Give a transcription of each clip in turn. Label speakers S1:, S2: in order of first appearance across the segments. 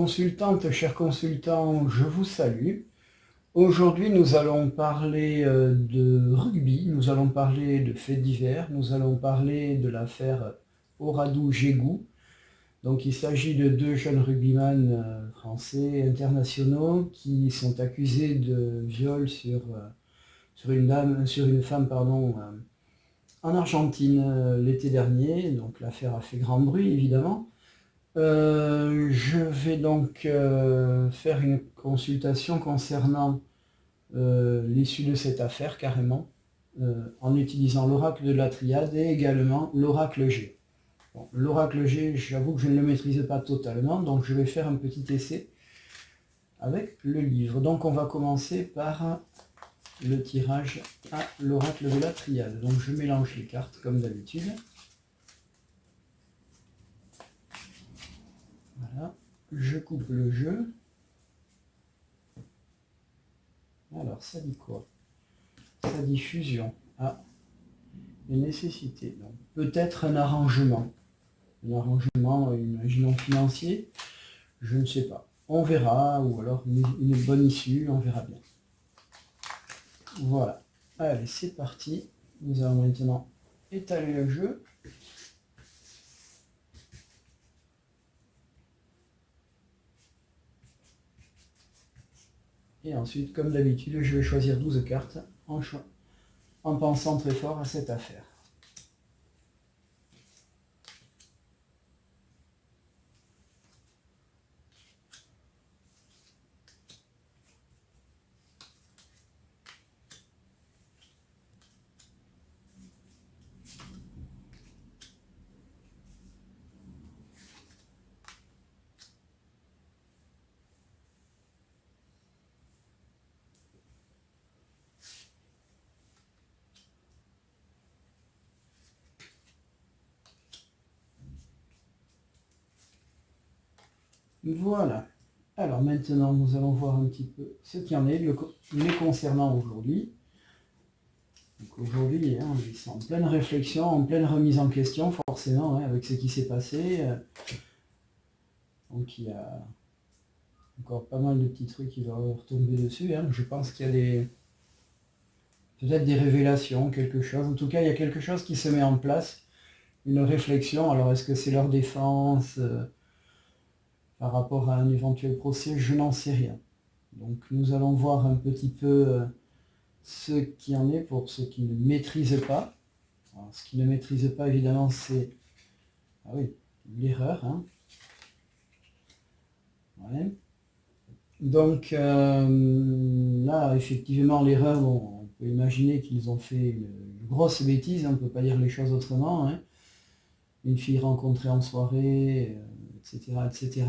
S1: consultante, chers consultants, je vous salue. Aujourd'hui, nous allons parler de rugby, nous allons parler de faits divers, nous allons parler de l'affaire Oradou-Jégou. Donc, il s'agit de deux jeunes rugbyman français internationaux qui sont accusés de viol sur une femme, en Argentine l'été dernier. Donc, l'affaire a fait grand bruit, évidemment. Je vais donc faire une consultation concernant l'issue de cette affaire carrément, en utilisant l'oracle de la triade et également l'oracle G. Bon, l'oracle G, j'avoue que je ne le maîtrise pas totalement, donc je vais faire un petit essai avec le livre. Donc on va commencer par le tirage à l'oracle de la triade. Donc je mélange les cartes comme d'habitude. Voilà, je coupe le jeu. Alors, ça dit quoi? Ça dit fusion. Ah, et nécessité. Donc, peut-être un arrangement. Un arrangement, imaginons financier. Je ne sais pas. On verra, ou alors une bonne issue, on verra bien. Voilà. Allez, c'est parti. Nous allons maintenant étaler le jeu. Et ensuite, comme d'habitude, je vais choisir 12 cartes en pensant très fort à cette affaire. Voilà. Alors maintenant, nous allons voir un petit peu ce qu'il y en est, les concernant aujourd'hui. Donc aujourd'hui, hein, ils sont en pleine réflexion, en pleine remise en question, forcément, hein, avec ce qui s'est passé. Donc il y a encore pas mal de petits trucs qui vont retomber dessus. Hein. Je pense qu'il y a peut-être des révélations, quelque chose. En tout cas, il y a quelque chose qui se met en place, une réflexion. Alors est-ce que c'est leur défense par rapport à un éventuel procès? Je n'en sais rien. Donc nous allons voir un petit peu ce qui en est pour ceux qui ne maîtrisent pas. Alors, ce qui ne maîtrisent pas, évidemment, c'est l'erreur. Hein. Ouais. Donc là, effectivement, l'erreur, on peut imaginer qu'ils ont fait une grosse bêtise, on ne peut pas dire les choses autrement. Hein. Une fille rencontrée en soirée, etc., etc.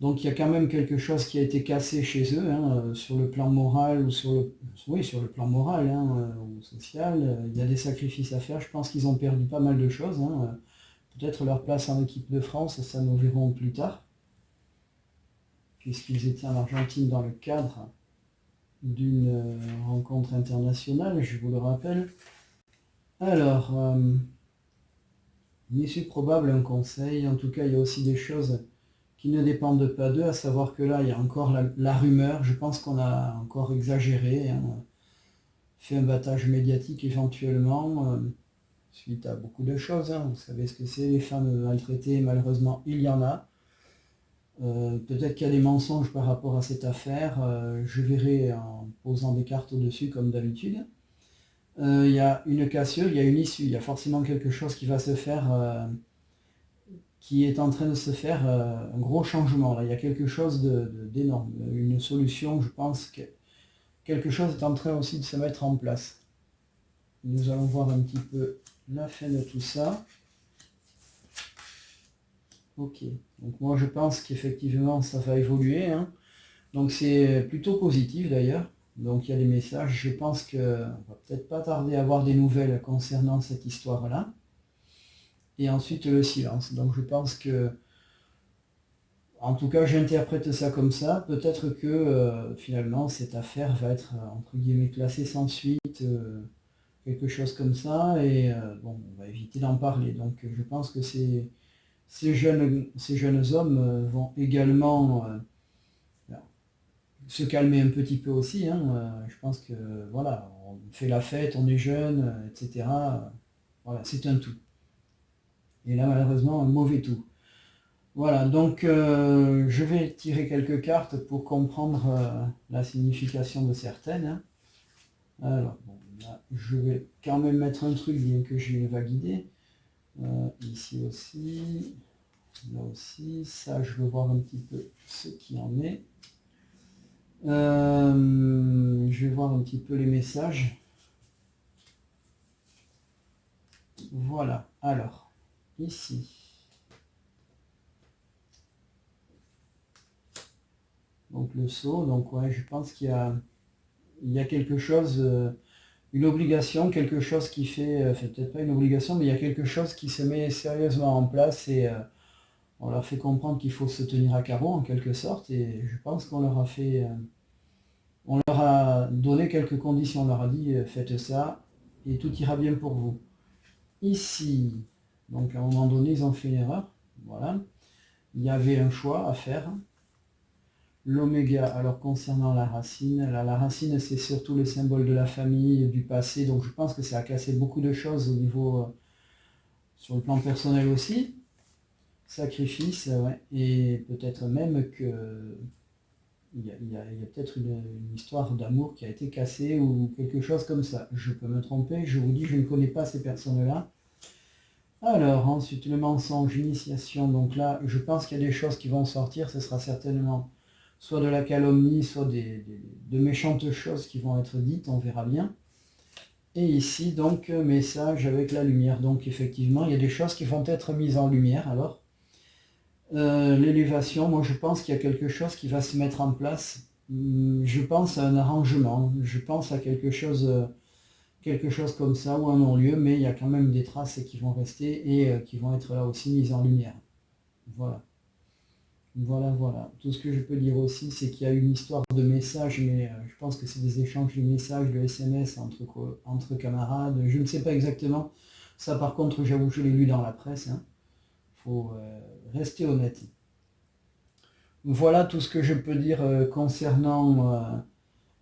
S1: Donc il y a quand même quelque chose qui a été cassé chez eux, hein, sur le plan moral ou sur le plan moral, hein, ou social. Il y a des sacrifices à faire. Je pense qu'ils ont perdu pas mal de choses. Hein. Peut-être leur place en équipe de France, ça nous verrons plus tard, puisqu'ils étaient en Argentine dans le cadre d'une rencontre internationale, je vous le rappelle. Alors, une issue probable, un conseil. En tout cas, il y a aussi des choses qui ne dépendent pas d'eux, à savoir que là, il y a encore la rumeur. Je pense qu'on a encore exagéré, hein, fait un battage médiatique éventuellement, suite à beaucoup de choses. Hein. Vous savez ce que c'est, les femmes maltraitées, malheureusement, il y en a. Peut-être qu'il y a des mensonges par rapport à cette affaire. Je verrai en posant des cartes au-dessus, comme d'habitude. Il y a une cassure, il y a une issue. Il y a forcément quelque chose qui va se faire... qui est en train de se faire un gros changement. Là, il y a quelque chose d'énorme, une solution, je pense que quelque chose est en train aussi de se mettre en place. Nous allons voir un petit peu la fin de tout ça. Ok, donc moi je pense qu'effectivement ça va évoluer. Hein. Donc c'est plutôt positif d'ailleurs. Donc il y a des messages, je pense qu'on va peut-être pas tarder à avoir des nouvelles concernant cette histoire-là. Et ensuite le silence. Donc je pense que, en tout cas j'interprète ça comme ça, peut-être que finalement cette affaire va être entre guillemets classée sans suite, quelque chose comme ça, et bon, on va éviter d'en parler. Donc je pense que c'est Ces jeunes hommes vont également se calmer un petit peu aussi, hein. Je pense que voilà, on fait la fête, on est jeune, etc. Voilà, c'est un tout. Et là, malheureusement, un mauvais tout. Voilà, donc je vais tirer quelques cartes pour comprendre la signification de certaines, hein. Alors, bon, là, je vais quand même mettre un truc, bien que j'ai une vague idée. Ici aussi, là aussi, ça, je veux voir un petit peu ce qu'il en est. Je vais voir un petit peu les messages. Voilà, alors, ici. Donc le saut, donc ouais, je pense qu'il y a quelque chose, une obligation, quelque chose qui fait, enfin peut-être pas une obligation, mais il y a quelque chose qui se met sérieusement en place et on leur fait comprendre qu'il faut se tenir à carreau en quelque sorte, et je pense qu'on leur a fait, on leur a donné quelques conditions, on leur a dit faites ça et tout ira bien pour vous. Ici, donc à un moment donné ils ont fait une erreur, voilà, il y avait un choix à faire. L'oméga, alors concernant la racine c'est surtout le symbole de la famille, du passé, donc je pense que ça a cassé beaucoup de choses au niveau, sur le plan personnel aussi, sacrifice, ouais, et peut-être même que il y a peut-être une histoire d'amour qui a été cassée ou quelque chose comme ça. Je peux me tromper, je vous dis, je ne connais pas ces personnes-là. Alors, ensuite, le mensonge, initiation, donc là, je pense qu'il y a des choses qui vont sortir, ce sera certainement soit de la calomnie, soit de méchantes choses qui vont être dites, on verra bien. Et ici, donc, message avec la lumière. Donc, effectivement, il y a des choses qui vont être mises en lumière. Alors, l'élévation, moi, je pense qu'il y a quelque chose qui va se mettre en place. Je pense à un arrangement, je pense à quelque chose comme ça, ou un non-lieu, mais il y a quand même des traces qui vont rester et qui vont être là aussi mises en lumière. Voilà. Voilà. Tout ce que je peux dire aussi, c'est qu'il y a une histoire de messages, mais je pense que c'est des échanges de messages, de SMS entre camarades. Je ne sais pas exactement. Ça, par contre, j'avoue, je l'ai lu dans la presse, hein. Faut rester honnête. Voilà tout ce que je peux dire concernant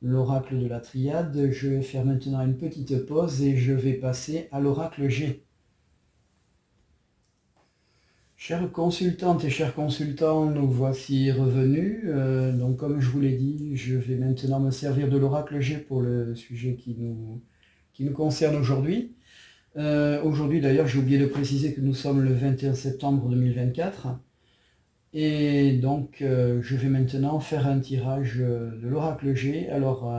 S1: l'oracle de la triade. Je vais faire maintenant une petite pause et je vais passer à l'oracle G. Chères consultantes et chers consultants, nous voici revenus. Donc comme je vous l'ai dit, je vais maintenant me servir de l'oracle G pour le sujet qui nous concerne aujourd'hui. Aujourd'hui d'ailleurs, j'ai oublié de préciser que nous sommes le 21 septembre 2024. Et donc je vais maintenant faire un tirage de l'oracle G. Alors,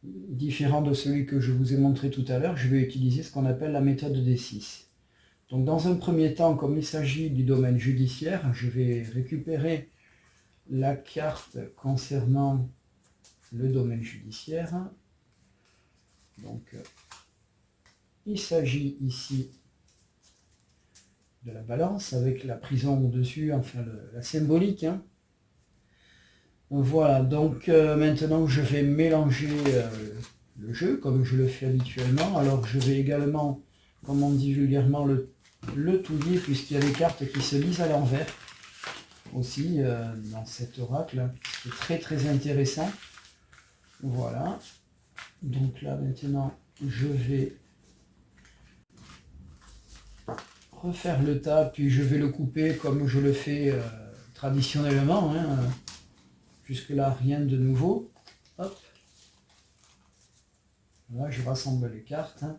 S1: différent de celui que je vous ai montré tout à l'heure, je vais utiliser ce qu'on appelle la méthode des 6. Donc dans un premier temps, comme il s'agit du domaine judiciaire, je vais récupérer la carte concernant le domaine judiciaire. Donc il s'agit ici de la balance avec la prison au-dessus, enfin la symbolique, hein. Voilà, donc maintenant je vais mélanger le jeu comme je le fais habituellement. Alors je vais également, comme on dit vulgairement, le touiller, puisqu'il y a des cartes qui se lisent à l'envers aussi dans cet oracle. C'est très très intéressant. Voilà. Donc là maintenant je vais refaire le tas, puis je vais le couper comme je le fais traditionnellement, hein. Jusque là rien de nouveau. Hop. Là je rassemble les cartes, hein.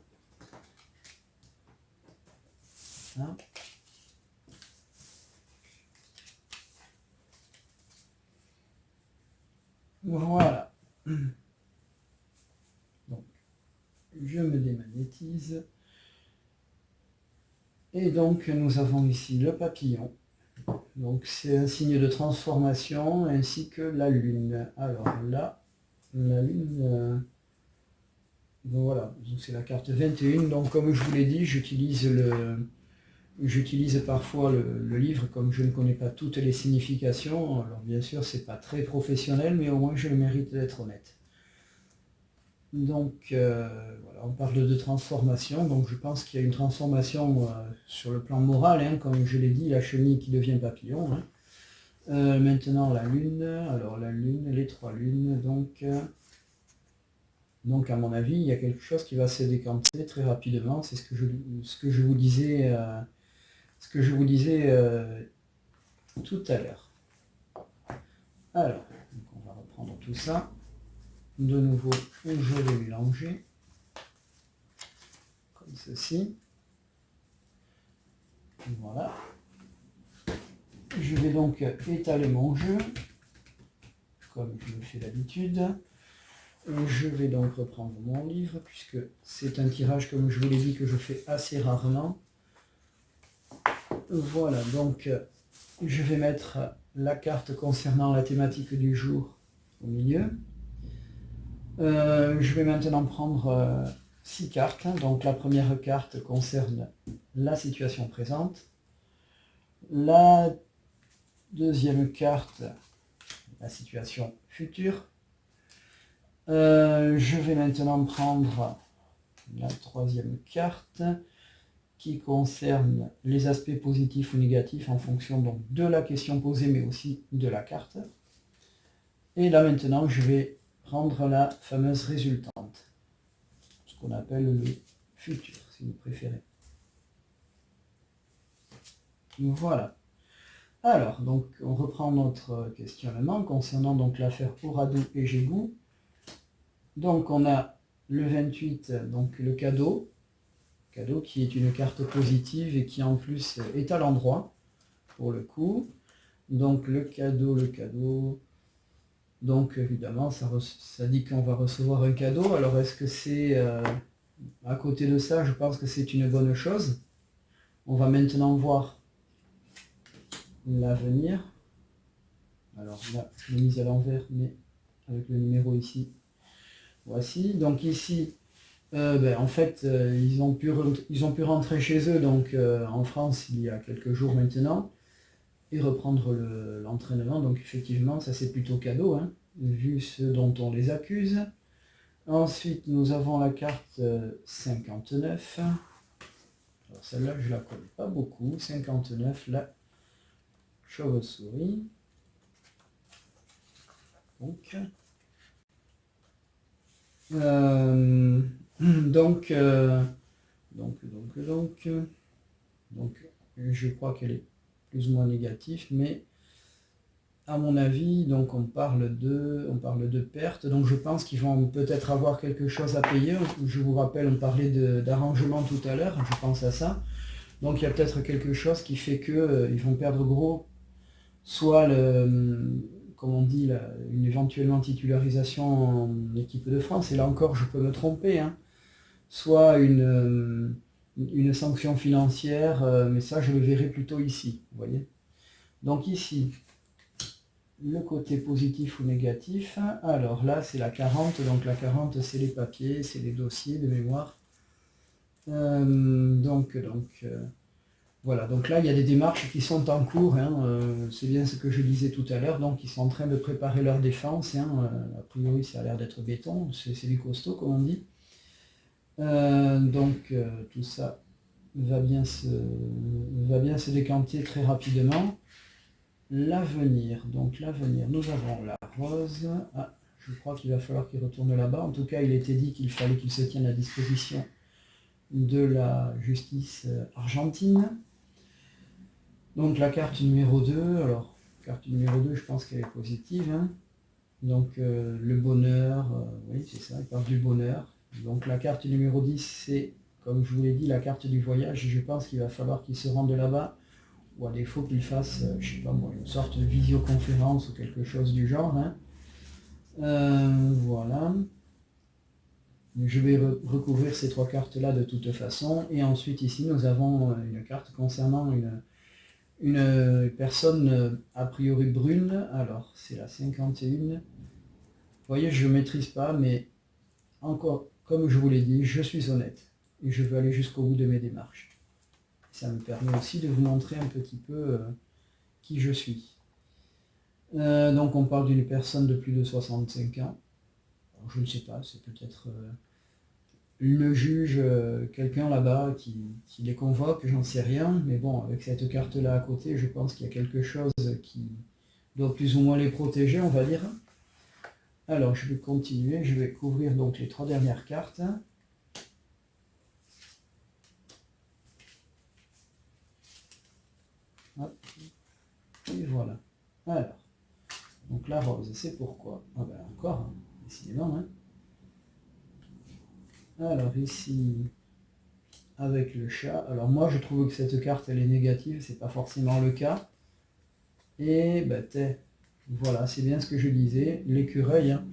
S1: Hein. Voilà. Donc, je me démagnétise. Et donc, nous avons ici le papillon. Donc, c'est un signe de transformation, ainsi que la lune. Alors là, la lune... voilà, c'est la carte 21. Donc, comme je vous l'ai dit, j'utilise parfois le livre, comme je ne connais pas toutes les significations. Alors bien sûr, c'est pas très professionnel, mais au moins je le mérite d'être honnête. Donc voilà, on parle de transformation, donc je pense qu'il y a une transformation sur le plan moral, hein, comme je l'ai dit, la chenille qui devient papillon. Hein. Maintenant la lune, alors la lune, les 3 lunes, donc à mon avis, il y a quelque chose qui va se décanter très rapidement, c'est ce que je vous disais, tout à l'heure. Alors, donc on va reprendre tout ça. De nouveau, je vais mélanger, comme ceci. Voilà. Je vais donc étaler mon jeu, comme je le fais d'habitude. Je vais donc reprendre mon livre, puisque c'est un tirage, comme je vous l'ai dit, que je fais assez rarement. Voilà, donc je vais mettre la carte concernant la thématique du jour au milieu. Je vais maintenant prendre 6 cartes. Donc la première carte concerne la situation présente. La deuxième carte, la situation future. Je vais maintenant prendre la troisième carte qui concerne les aspects positifs ou négatifs en fonction donc de la question posée mais aussi de la carte. Et là maintenant je vais prendre la fameuse résultante, ce qu'on appelle le futur si vous préférez. Voilà. Alors, donc on reprend notre questionnement concernant donc l'affaire Oradou et Gégou. Donc on a le 28, donc le cadeau qui est une carte positive et qui en plus est à l'endroit pour le coup. Donc le cadeau, donc évidemment ça dit qu'on va recevoir un cadeau. Alors est-ce que c'est à côté de ça, je pense que c'est une bonne chose. On va maintenant voir l'avenir. Alors là, je l'ai mise à l'envers, mais avec le numéro ici. Voici, donc ici, en fait, ils ont pu rentrer chez eux, donc en France, il y a quelques jours maintenant, et reprendre l'entraînement. Donc effectivement, ça c'est plutôt cadeau, hein, vu ce dont on les accuse. Ensuite, nous avons la carte 59. Alors celle-là, je la connais pas beaucoup. 59, la chauve-souris. Donc, je crois qu'elle est plus ou moins négative, mais à mon avis, donc on parle de perte, donc je pense qu'ils vont peut-être avoir quelque chose à payer. Je vous rappelle, on parlait d'arrangement tout à l'heure, je pense à ça. Donc il y a peut-être quelque chose qui fait qu'ils vont perdre gros, soit comme on dit, une éventuellement titularisation en équipe de France, et là encore je peux me tromper, hein, soit une sanction financière, mais ça je le verrai plutôt ici, vous voyez. Donc ici, le côté positif ou négatif, alors là c'est la 40, donc la 40 c'est les papiers, c'est les dossiers de mémoire. Voilà, donc là il y a des démarches qui sont en cours, hein, c'est bien ce que je disais tout à l'heure, donc ils sont en train de préparer leur défense, hein, a priori ça a l'air d'être béton, c'est du costaud comme on dit. Tout ça va bien se décanter très rapidement. L'avenir, nous avons la rose. Ah, je crois qu'il va falloir qu'il retourne là-bas. En tout cas, il était dit qu'il fallait qu'il se tienne à disposition de la justice argentine. Donc la carte numéro 2, alors carte numéro 2, je pense qu'elle est positive. Hein. Donc le bonheur, oui c'est ça, il parle du bonheur. Donc la carte numéro 10, c'est, comme je vous l'ai dit, la carte du voyage. Je pense qu'il va falloir qu'il se rende là-bas, ou à défaut qu'il fasse, je sais pas moi, une sorte de visioconférence ou quelque chose du genre. Hein. Voilà. Je vais recouvrir ces 3 cartes-là de toute façon. Et ensuite ici, nous avons une carte concernant une personne a priori brune. Alors, c'est la 51. Vous voyez, je ne maîtrise pas, mais encore, comme je vous l'ai dit, je suis honnête. Et je veux aller jusqu'au bout de mes démarches. Ça me permet aussi de vous montrer un petit peu qui je suis. Donc on parle d'une personne de plus de 65 ans. Alors, je ne sais pas, c'est peut-être le juge, quelqu'un là-bas qui les convoque, j'en sais rien, mais bon, avec cette carte-là à côté, je pense qu'il y a quelque chose qui doit plus ou moins les protéger, on va dire. Alors, je vais continuer, je vais couvrir donc les 3 dernières cartes. Hop. Et voilà. Alors, donc la rose, c'est pourquoi? Ah ben encore, hein, décidément, hein. Alors ici, avec le chat, alors moi je trouve que cette carte elle est négative, c'est pas forcément le cas. Et ben voilà, c'est bien ce que je disais, l'écureuil, hein.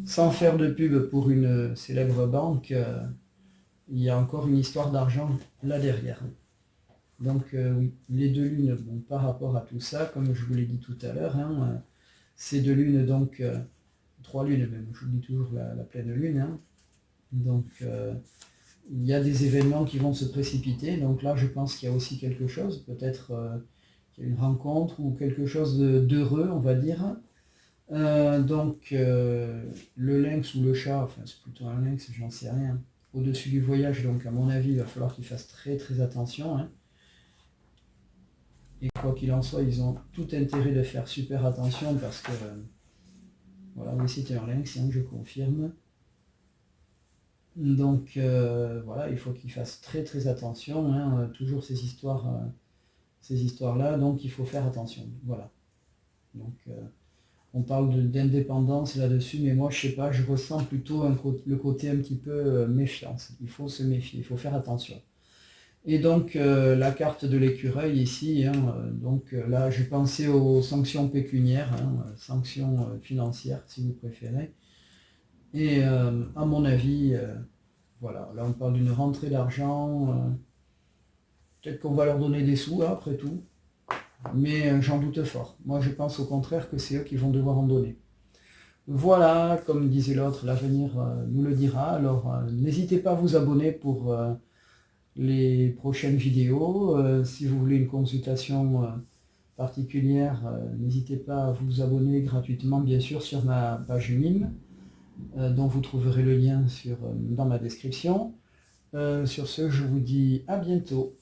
S1: Sans faire de pub pour une célèbre banque, il y a encore une histoire d'argent là derrière. Donc oui, les 2 lunes, bon, par rapport à tout ça, comme je vous l'ai dit tout à l'heure, hein, ces 2 lunes, donc 3 lunes même, je vous dis toujours la pleine lune, hein. Donc il y a des événements qui vont se précipiter, donc là je pense qu'il y a aussi quelque chose, peut-être qu'il y a une rencontre ou quelque chose d'heureux, on va dire. Donc le lynx ou le chat, enfin c'est plutôt un lynx, j'en sais rien, au-dessus du voyage, donc à mon avis il va falloir qu'il fasse très très attention, hein. Et quoi qu'il en soit, ils ont tout intérêt de faire super attention parce que voilà, oui c'était un lynx, hein, je confirme. Donc voilà, il faut qu'ils fassent très très attention, hein, toujours ces histoires-là, donc il faut faire attention. Voilà. Donc on parle d'indépendance là-dessus, mais moi je sais pas, je ressens plutôt le côté un petit peu méfiance. Il faut se méfier, il faut faire attention. Et donc la carte de l'écureuil ici, hein, donc là j'ai pensé aux sanctions pécuniaires, hein, sanctions financières si vous préférez. Et à mon avis, voilà, là on parle d'une rentrée d'argent, peut-être qu'on va leur donner des sous là, après tout, mais j'en doute fort. Moi je pense au contraire que c'est eux qui vont devoir en donner. Voilà, comme disait l'autre, l'avenir nous le dira. Alors n'hésitez pas à vous abonner pour les prochaines vidéos. Si vous voulez une consultation particulière, n'hésitez pas à vous abonner gratuitement, bien sûr, sur ma page Mime, dont vous trouverez le lien dans ma description. Sur ce, je vous dis à bientôt.